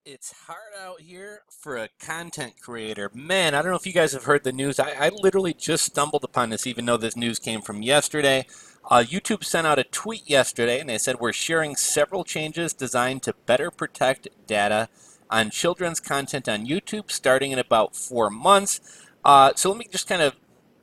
It's hard out here for a content creator. Man, I don't know if you guys have heard the news. I literally just stumbled upon this, even though this news came from yesterday. YouTube sent out a tweet yesterday, and they said we're sharing several changes designed to better protect data on children's content on YouTube starting in about 4 months. So let me just kind of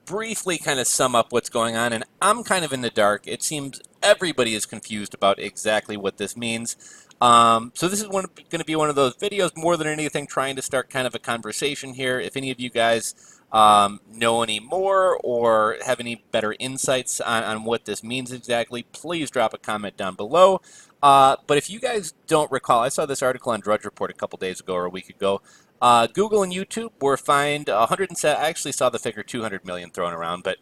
briefly kind of sum up what's going on, and I'm kind of in the dark. It seems everybody is confused about exactly what this means. So this is going to be one of those videos, more than anything, trying to start kind of a conversation here. If any of you guys know any more or have any better insights on what this means exactly, please drop a comment down below. But if you guys don't recall, I saw this article on Drudge Report a couple days ago or a week ago. Google and YouTube were fined 107. I actually saw the figure 200 million thrown around, but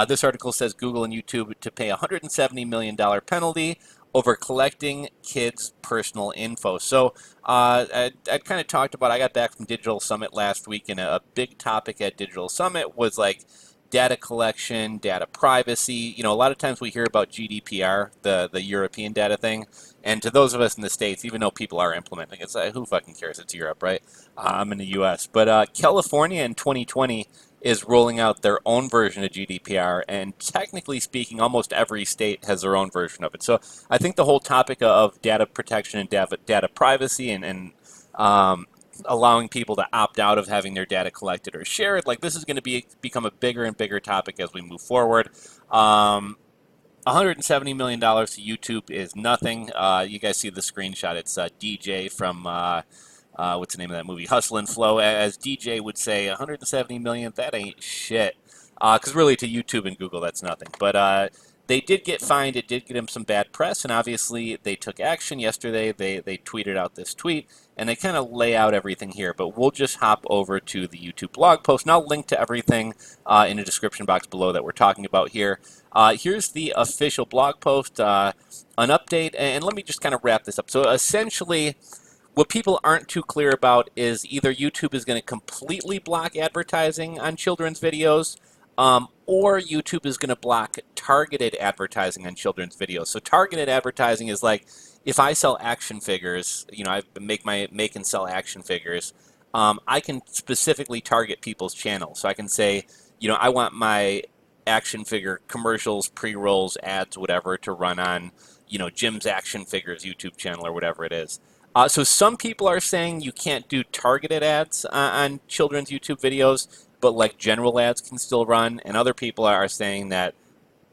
this article says Google and YouTube to pay $170 million penalty over collecting kids' personal info. So I kind of talked about, I got back from Digital Summit last week, and a big topic at Digital Summit was like data collection, data privacy. You know, a lot of times we hear about GDPR, the European data thing, and to those of us in the States, even though people are implementing it, it's like, who fucking cares? It's Europe, right? I'm in the US. But California in 2020 is rolling out their own version of GDPR, and technically speaking, almost every state has their own version of it. So I think the whole topic of data protection and data privacy and allowing people to opt out of having their data collected or shared, like this is going to become a bigger and bigger topic as we move forward. $170 million to YouTube is nothing. You guys see the screenshot. It's DJ from what's the name of that movie? Hustle and Flow. As DJ would say, 170 million, that ain't shit. Because really to YouTube and Google, that's nothing. But they did get fined. It did get them some bad press, and obviously they took action yesterday. They tweeted out this tweet, and they kind of lay out everything here. But we'll just hop over to the YouTube blog post, and I'll link to everything in the description box below that we're talking about here. Here's the official blog post, an update, and let me just kind of wrap this up. So essentially, what people aren't too clear about is either YouTube is going to completely block advertising on children's videos, or YouTube is going to block targeted advertising on children's videos. So targeted advertising is like, if I sell action figures, you know, I make and sell action figures, I can specifically target people's channels. So I can say, you know, I want my action figure commercials, pre-rolls, ads, whatever, to run on, you know, Jim's Action Figures YouTube channel or whatever it is. So some people are saying you can't do targeted ads on children's YouTube videos, but like general ads can still run, and other people are saying that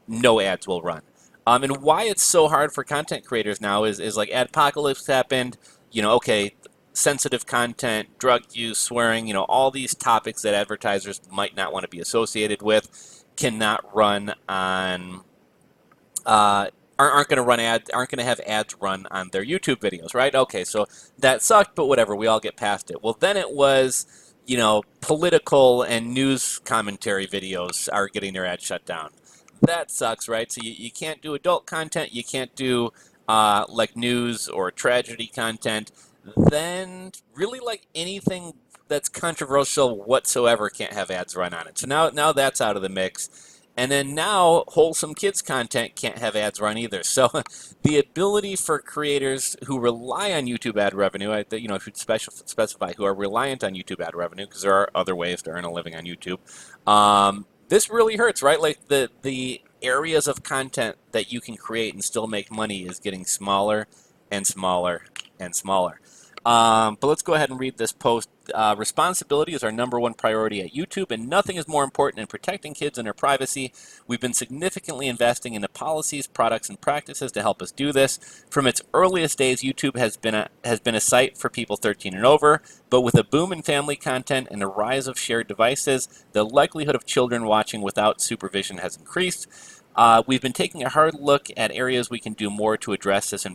no ads will run. And why it's so hard for content creators now is like adpocalypse happened, you know, okay, sensitive content, drug use, swearing, you know, all these topics that advertisers might not want to be associated with cannot run on aren't going to run ads, aren't going to have ads run on their YouTube videos, right? Okay, so that sucked, but whatever, we all get past it. Well, then it was, you know, political and news commentary videos are getting their ads shut down. That sucks, right? So you can't do adult content, you can't do like news or tragedy content. Then really like anything that's controversial whatsoever can't have ads run on it. So now that's out of the mix. And then now, wholesome kids content can't have ads run either. So the ability for creators who rely on YouTube ad revenue, you know, I should specify who are reliant on YouTube ad revenue, because there are other ways to earn a living on YouTube. This really hurts, right? Like the areas of content that you can create and still make money is getting smaller and smaller and smaller. But let's go ahead and read this post. Responsibility is our #1 priority at YouTube, and nothing is more important in protecting kids and their privacy. We've been significantly investing in the policies, products, and practices to help us do this. From its earliest days, YouTube has been a site for people 13 and over, but with a boom in family content and the rise of shared devices, the likelihood of children watching without supervision has increased. We've been taking a hard look at areas we can do more to address this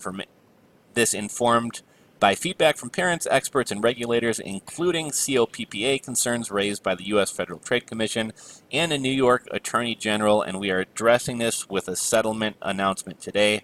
informed by feedback from parents, experts, and regulators, including COPPA concerns raised by the U.S. Federal Trade Commission and the New York Attorney General, and we are addressing this with a settlement announcement today.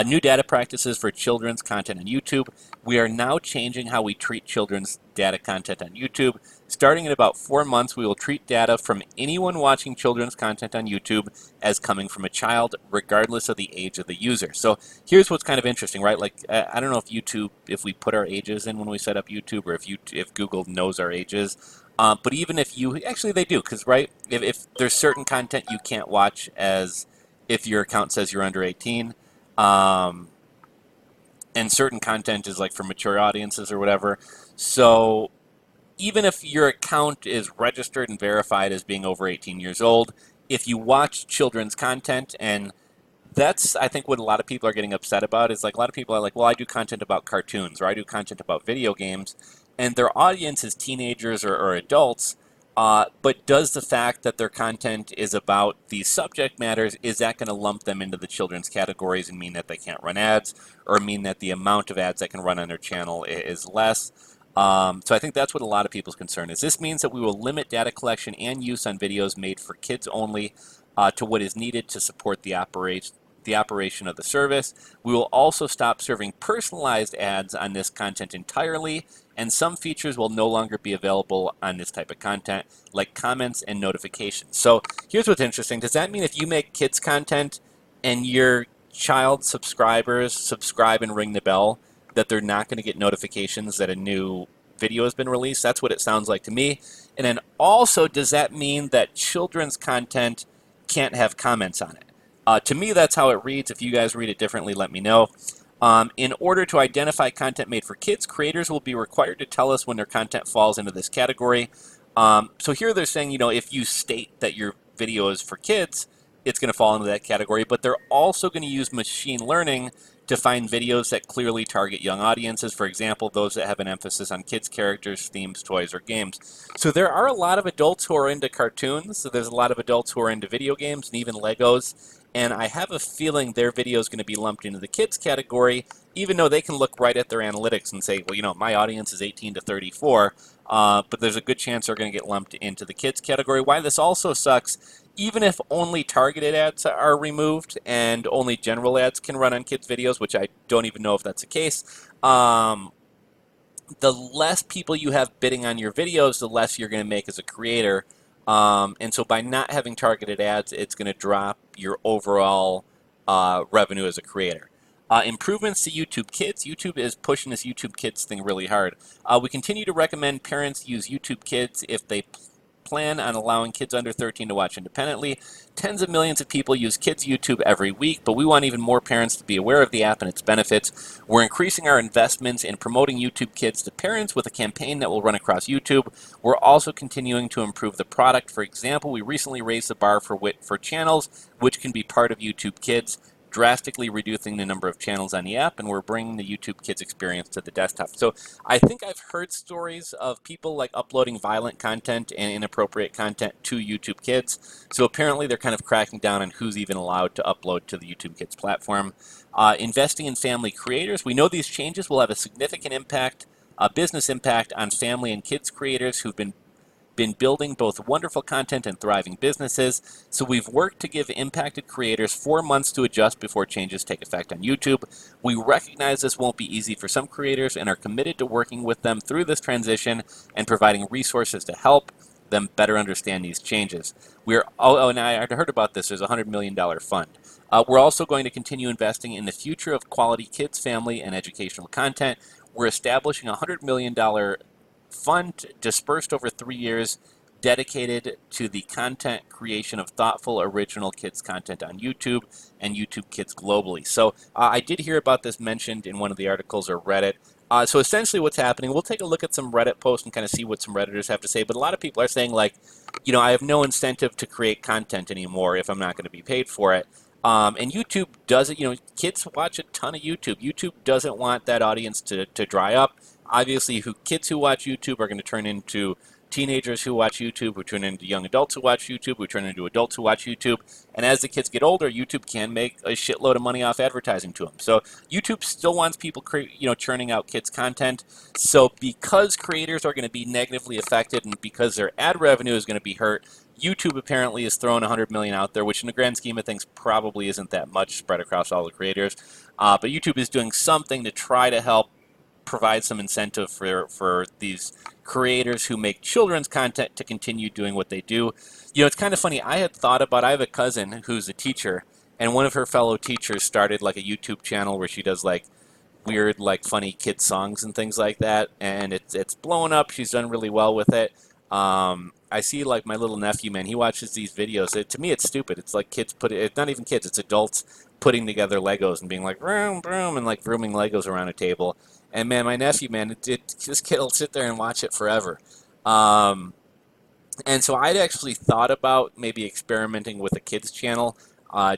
New data practices for children's content on YouTube. We are now changing how we treat children's data content on YouTube. Starting in about 4 months, we will treat data from anyone watching children's content on YouTube as coming from a child, regardless of the age of the user. So here's what's kind of interesting, right? Like, I don't know if YouTube, if we put our ages in when we set up YouTube, or if Google knows our ages. But even if you, actually they do, because, right, if there's certain content you can't watch as if your account says you're under 18, and certain content is like for mature audiences or whatever. So even if your account is registered and verified as being over 18 years old, if you watch children's content, and that's, I think, what a lot of people are getting upset about, is like a lot of people are like, well, I do content about cartoons, or I do content about video games, and their audience is teenagers or adults, but does the fact that their content is about these subject matters, is that going to lump them into the children's categories and mean that they can't run ads, or mean that the amount of ads that can run on their channel is less? So I think that's what a lot of people's concern is. This means that we will limit data collection and use on videos made for kids only to what is needed to support the operation of the service. We will also stop serving personalized ads on this content entirely, and some features will no longer be available on this type of content, like comments and notifications. So here's what's interesting. Does that mean if you make kids content and your child subscribers subscribe and ring the bell, that they're not going to get notifications that a new video has been released? That's what it sounds like to me. And then also, does that mean that children's content can't have comments on it? To me, that's how it reads. If you guys read it differently, let me know. In order to identify content made for kids, creators will be required to tell us when their content falls into this category. So here they're saying, if you state that your video is for kids, it's going to fall into that category, but they're also going to use machine learning to find videos that clearly target young audiences. For example, those that have an emphasis on kids' characters, themes, toys, or games. So there are a lot of adults who are into cartoons. So there's a lot of adults who are into video games and even Legos. And I have a feeling their video is going to be lumped into the kids category, even though they can look right at their analytics and say, well, my audience is 18 to 34. But there's a good chance they're going to get lumped into the kids category. Why this also sucks, even if only targeted ads are removed and only general ads can run on kids' videos, which I don't even know if that's the case, the less people you have bidding on your videos, the less you're going to make as a creator. And so by not having targeted ads, it's going to drop your overall revenue as a creator. Improvements to YouTube Kids. YouTube is pushing this YouTube Kids thing really hard. We continue to recommend parents use YouTube Kids if they plan on allowing kids under 13 to watch independently. Tens of millions of people use Kids YouTube every week, but we want even more parents to be aware of the app and its benefits. We're increasing our investments in promoting YouTube Kids to parents with a campaign that will run across YouTube. We're also continuing to improve the product. For example, we recently raised the bar for channels which can be part of YouTube Kids, drastically reducing the number of channels on the app, and we're bringing the YouTube Kids experience to the desktop. So I think I've heard stories of people like uploading violent content and inappropriate content to YouTube Kids. So apparently they're kind of cracking down on who's even allowed to upload to the YouTube Kids platform. Investing in family creators. We know these changes will have a significant impact, business impact on family and kids creators who've been building both wonderful content and thriving businesses. So we've worked to give impacted creators 4 months to adjust before changes take effect on YouTube. We recognize this won't be easy for some creators and are committed to working with them through this transition and providing resources to help them better understand these changes. And I heard about this, there's a $100 million fund. We're also going to continue investing in the future of quality kids, family, and educational content. We're establishing a $100 million fund dispersed over 3 years dedicated to the content creation of thoughtful, original kids content on YouTube and YouTube Kids globally. So I did hear about this mentioned in one of the articles or Reddit. So essentially what's happening, we'll take a look at some Reddit posts and kind of see what some Redditors have to say, but a lot of people are saying like, I have no incentive to create content anymore if I'm not going to be paid for it. And YouTube doesn't, kids watch a ton of YouTube. YouTube doesn't want that audience to dry up. Obviously, kids who watch YouTube are going to turn into teenagers who watch YouTube, who turn into young adults who watch YouTube, who turn into adults who watch YouTube. And as the kids get older, YouTube can make a shitload of money off advertising to them. So YouTube still wants people, churning out kids' content. So because creators are going to be negatively affected and because their ad revenue is going to be hurt, YouTube apparently is throwing 100 million out there, which in the grand scheme of things probably isn't that much spread across all the creators. But YouTube is doing something to try to help provide some incentive for these creators who make children's content to continue doing what they do. You know, it's kind of funny. I have a cousin who's a teacher, and one of her fellow teachers started like a YouTube channel where she does like weird, like funny kid songs and things like that, and it's blowing up. She's done really well with it. I see like my little nephew, man. He watches these videos. To me, it's stupid. It's like kids it's not even kids. It's adults putting together Legos and being like vroom vroom and like vrooming Legos around a table. And man, my nephew, man, this kid will sit there and watch it forever. And so I'd actually thought about maybe experimenting with a kids channel,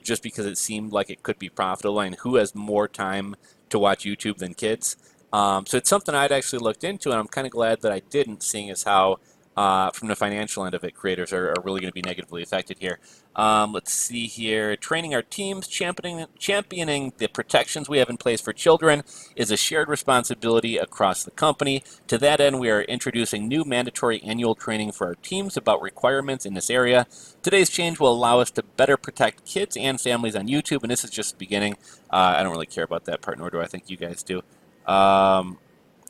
just because it seemed like it could be profitable, and who has more time to watch YouTube than kids? So it's something I'd actually looked into, and I'm kind of glad that I didn't, seeing as how, from the financial end of it, creators are really going to be negatively affected here. Let's see here. Training our teams, championing the protections we have in place for children is a shared responsibility across the company. To that end, we are introducing new mandatory annual training for our teams about requirements in this area. Today's change will allow us to better protect kids and families on YouTube, and this is just the beginning. I don't really care about that part, nor do I think you guys do.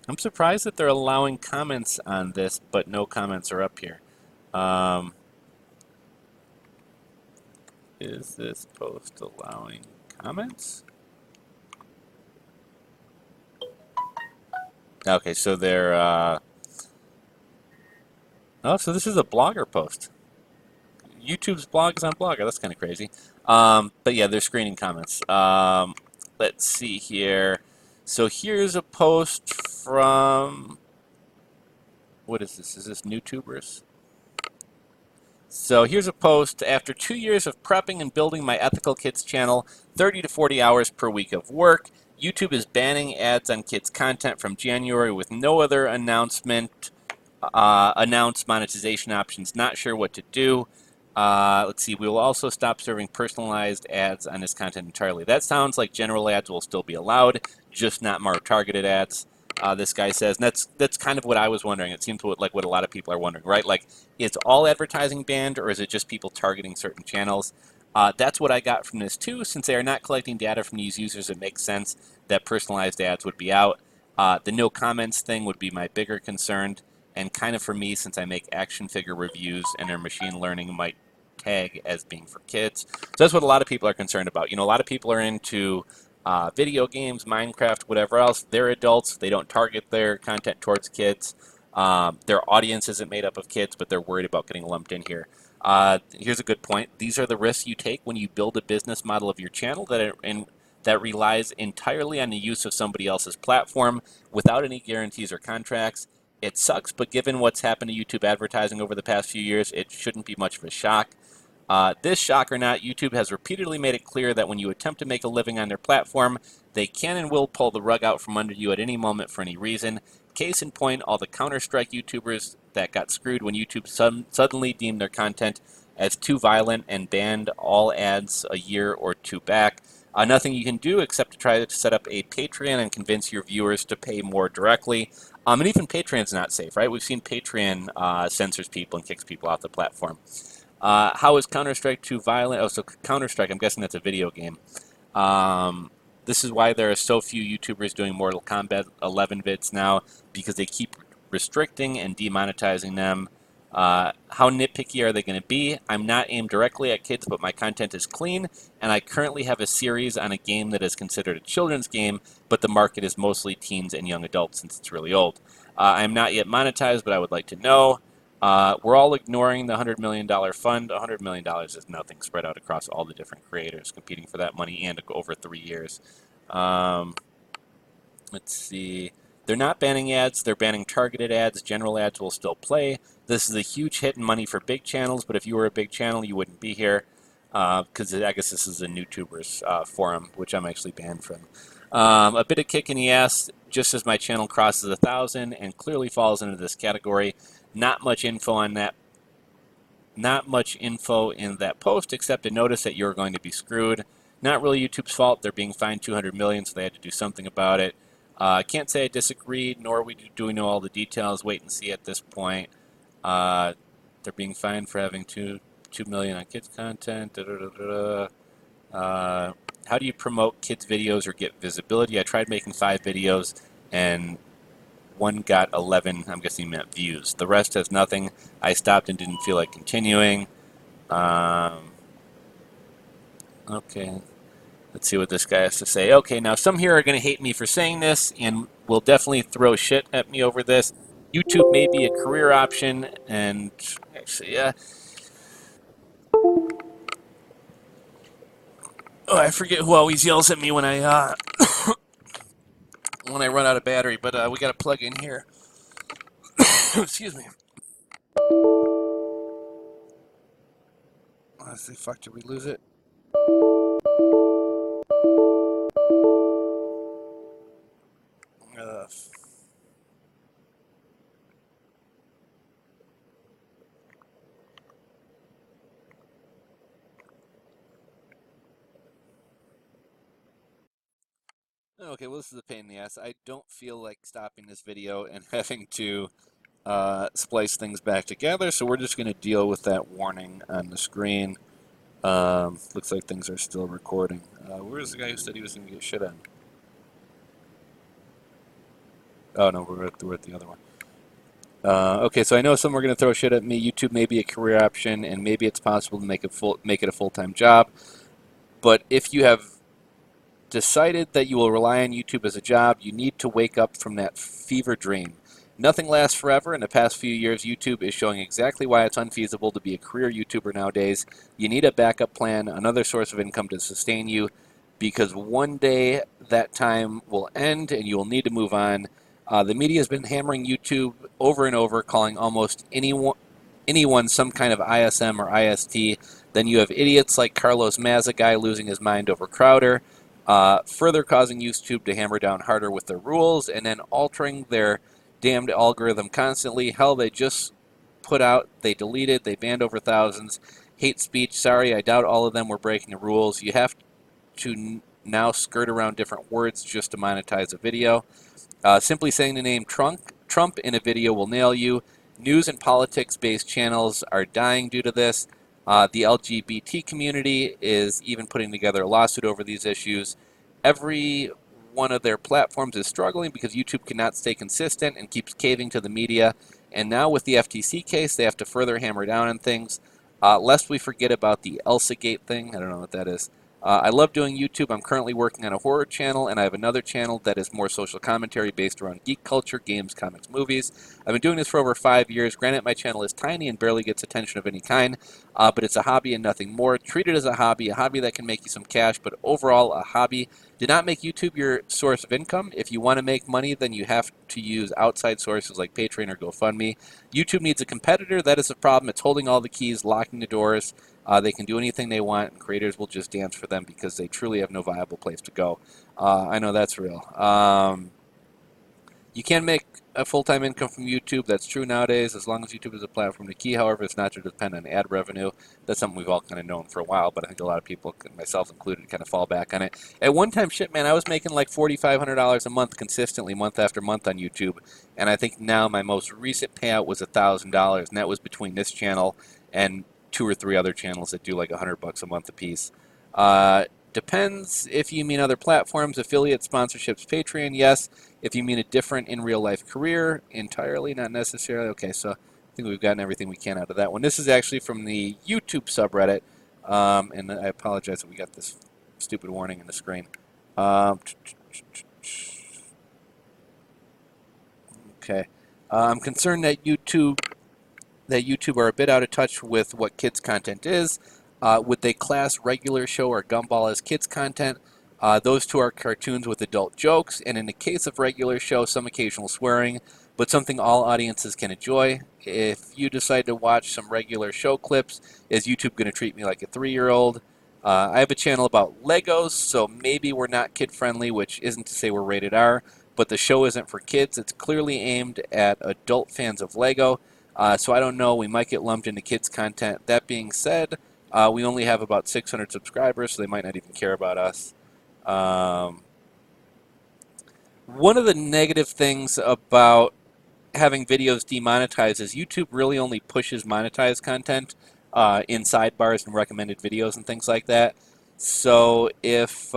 I'm surprised that they're allowing comments on this, but no comments are up here. Is this post allowing comments? Okay, so they're... Oh, so this is a Blogger post. YouTube's blog is on Blogger. That's kind of crazy. But yeah, they're screening comments. Let's see here. So here's a post from... What is this? Is this NewTubers? So here's a post. After 2 years of prepping and building my Ethical Kids channel, 30 to 40 hours per week of work, YouTube is banning ads on kids' content from January with no other announced monetization options. Not sure what to do. Let's see. We will also stop serving personalized ads on this content entirely. That sounds like general ads will still be allowed, just not more targeted ads. This guy says, and that's kind of what I was wondering. It seems like what a lot of people are wondering, right? Like, is all advertising banned, or is it just people targeting certain channels? That's what I got from this too. Since they are not collecting data from these users, it makes sense that personalized ads would be out. The no comments thing would be my bigger concern, and kind of for me, since I make action figure reviews and their machine learning might tag as being for kids. So that's what a lot of people are concerned about. You know, a lot of people are into video games, Minecraft, whatever else. They're adults. They don't target their content towards kids. Their audience isn't made up of kids, but they're worried about getting lumped in here. Here's a good point. These are the risks you take when you build a business model of your channel that relies entirely on the use of somebody else's platform without any guarantees or contracts. It sucks, but given what's happened to YouTube advertising over the past few years, it shouldn't be much of a shock. This, shock or not, YouTube has repeatedly made it clear that when you attempt to make a living on their platform, they can and will pull the rug out from under you at any moment for any reason. Case in point, all the Counter-Strike YouTubers that got screwed when YouTube suddenly deemed their content as too violent and banned all ads a year or two back. Nothing you can do except to try to set up a Patreon and convince your viewers to pay more directly. And even Patreon's not safe, right? We've seen Patreon censors people and kicks people off the platform. How is Counter-Strike too violent? Oh, so Counter-Strike, I'm guessing that's a video game. This is why there are so few YouTubers doing Mortal Kombat 11 vids now, because they keep restricting and demonetizing them. How nitpicky are they going to be? I'm not aimed directly at kids, but my content is clean, and I currently have a series on a game that is considered a children's game, but the market is mostly teens and young adults since it's really old. I'm not yet monetized, but I would like to know. We're all ignoring the $100 million fund. $100 million is nothing spread out across all the different creators competing for that money and over 3 years. Let's see. They're not banning ads. They're banning targeted ads. General ads will still play. This is a huge hit in money for big channels, but if you were a big channel, you wouldn't be here, because I guess this is a NewTubers forum, which I'm actually banned from. A bit of kick in the ass, just as my channel crosses 1,000 and clearly falls into this category. Not much info on that. Not much info in that post, except to notice that you're going to be screwed. Not really YouTube's fault. They're being fined $200 million, so they had to do something about it. Can't say I disagreed, nor do we know all the details. Wait and see at this point. They're being fined for having 2 million on kids content. How do you promote kids videos or get visibility? I tried making 5 videos and one got 11, I'm guessing meant views. The rest has nothing. I stopped and didn't feel like continuing. Okay, let's see what this guy has to say. Okay, now some here are going to hate me for saying this and will definitely throw shit at me over this. YouTube may be a career option, and actually, yeah. Oh, I forget who always yells at me when I when I run out of battery, but we got to plug in here. Excuse me. Let's see, fuck, did we lose it? Okay, well, this is a pain in the ass. I don't feel like stopping this video and having to splice things back together, so we're just going to deal with that warning on the screen. Looks like things are still recording. Where's the guy who said he was going to get shit on? Oh, no, we're at the other one. Okay, so I know some are going to throw shit at me. YouTube may be a career option, and maybe it's possible to make it a full-time job. But if you have decided that you will rely on YouTube as a job, you need to wake up from that fever dream. Nothing lasts forever. In the past few years, YouTube is showing exactly why it's unfeasible to be a career YouTuber nowadays. You need a backup plan, another source of income to sustain you, because one day that time will end and you will need to move on. The media has been hammering YouTube over and over, calling almost anyone some kind of ISM or IST. Then you have idiots like Carlos Mazza guy losing his mind over Crowder, further causing YouTube to hammer down harder with their rules and then altering their damned algorithm constantly. Hell, they just they deleted, they banned over thousands. Hate speech, sorry, I doubt all of them were breaking the rules. You have to now skirt around different words just to monetize a video. Simply saying the name Trump in a video will nail you. News and politics-based channels are dying due to this. The LGBT community is even putting together a lawsuit over these issues. Every one of their platforms is struggling because YouTube cannot stay consistent and keeps caving to the media. And now with the FTC case, they have to further hammer down on things. Lest we forget about the ElsaGate thing. I don't know what that is. I love doing YouTube. I'm currently working on a horror channel, and I have another channel that is more social commentary based around geek culture, games, comics, movies. I've been doing this for over 5 years. Granted, my channel is tiny and barely gets attention of any kind, but it's a hobby and nothing more. Treat it as a hobby that can make you some cash, but overall a hobby. Do not make YouTube your source of income. If you want to make money, then you have to use outside sources like Patreon or GoFundMe. YouTube needs a competitor. That is the problem. It's holding all the keys, locking the doors. They can do anything they want, and creators will just dance for them because they truly have no viable place to go. I know that's real. You can make a full-time income from YouTube. That's true nowadays, as long as YouTube is a platform. The key, however, is not to depend on ad revenue. That's something we've all kind of known for a while, but I think a lot of people, myself included, kind of fall back on it. At one time, shit, man, I was making like $4,500 a month consistently, month after month on YouTube, and I think now my most recent payout was $1,000, and that was between this channel and 2 or 3 other channels that do like $100 a month a piece. Depends if you mean other platforms, affiliate sponsorships, Patreon, yes. If you mean a different in real life career, entirely, not necessarily. Okay, so I think we've gotten everything we can out of that one. This is actually from the YouTube subreddit, and I apologize that we got this stupid warning in the screen. Okay, I'm concerned that YouTube are a bit out of touch with what kids content is. Would they class regular show or Gumball as kids content? Those two are cartoons with adult jokes, and in the case of regular show, some occasional swearing, but something all audiences can enjoy. If you decide to watch some regular show clips, is YouTube going to treat me like a 3-year-old? I have a channel about Legos, so maybe we're not kid-friendly, which isn't to say we're rated R, but the show isn't for kids. It's clearly aimed at adult fans of Lego, so I don't know. We might get lumped into kids' content. That being said, we only have about 600 subscribers, so they might not even care about us. One of the negative things about having videos demonetized is YouTube really only pushes monetized content in sidebars and recommended videos and things like that. So if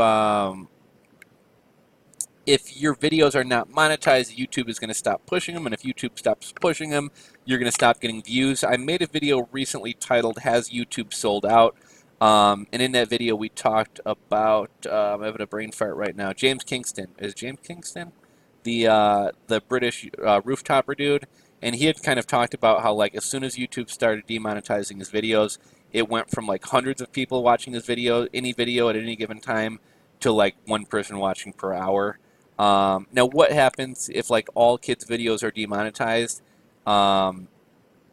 your videos are not monetized, YouTube is going to stop pushing them, and if YouTube stops pushing them, you're going to stop getting views. I made a video recently titled "Has YouTube Sold Out?" And in that video, we talked about I'm having a brain fart right now. James Kingston, is James Kingston the British rooftopper dude? And he had kind of talked about how, like, as soon as YouTube started demonetizing his videos, it went from like hundreds of people watching his video, any video at any given time, to like one person watching per hour. Now, what happens if like all kids' videos are demonetized? Um,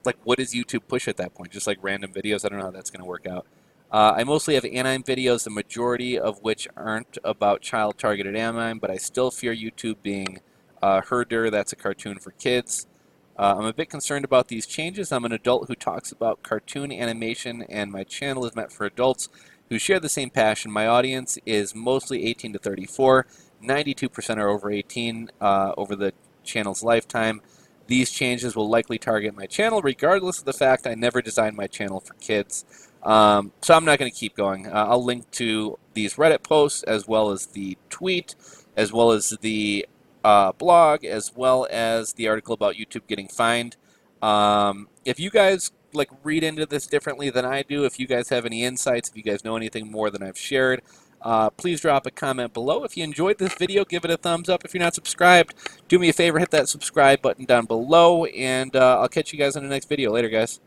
like, what does YouTube push at that point? Just like random videos? I don't know how that's going to work out. I mostly have anime videos, the majority of which aren't about child-targeted anime, but I still fear YouTube being Herder. That's a cartoon for kids. I'm a bit concerned about these changes. I'm an adult who talks about cartoon animation, and my channel is meant for adults who share the same passion. My audience is mostly 18 to 34. 92% are over 18 over the channel's lifetime. These changes will likely target my channel, regardless of the fact I never designed my channel for kids. So I'm not going to keep going. I'll link to these Reddit posts, as well as the tweet, as well as the blog, as well as the article about YouTube getting fined. If you guys like read into this differently than I do, if you guys have any insights, if you guys know anything more than I've shared, please drop a comment below. If you enjoyed this video, give it a thumbs up. If you're not subscribed, do me a favor, hit that subscribe button down below, and I'll catch you guys in the next video. Later, guys.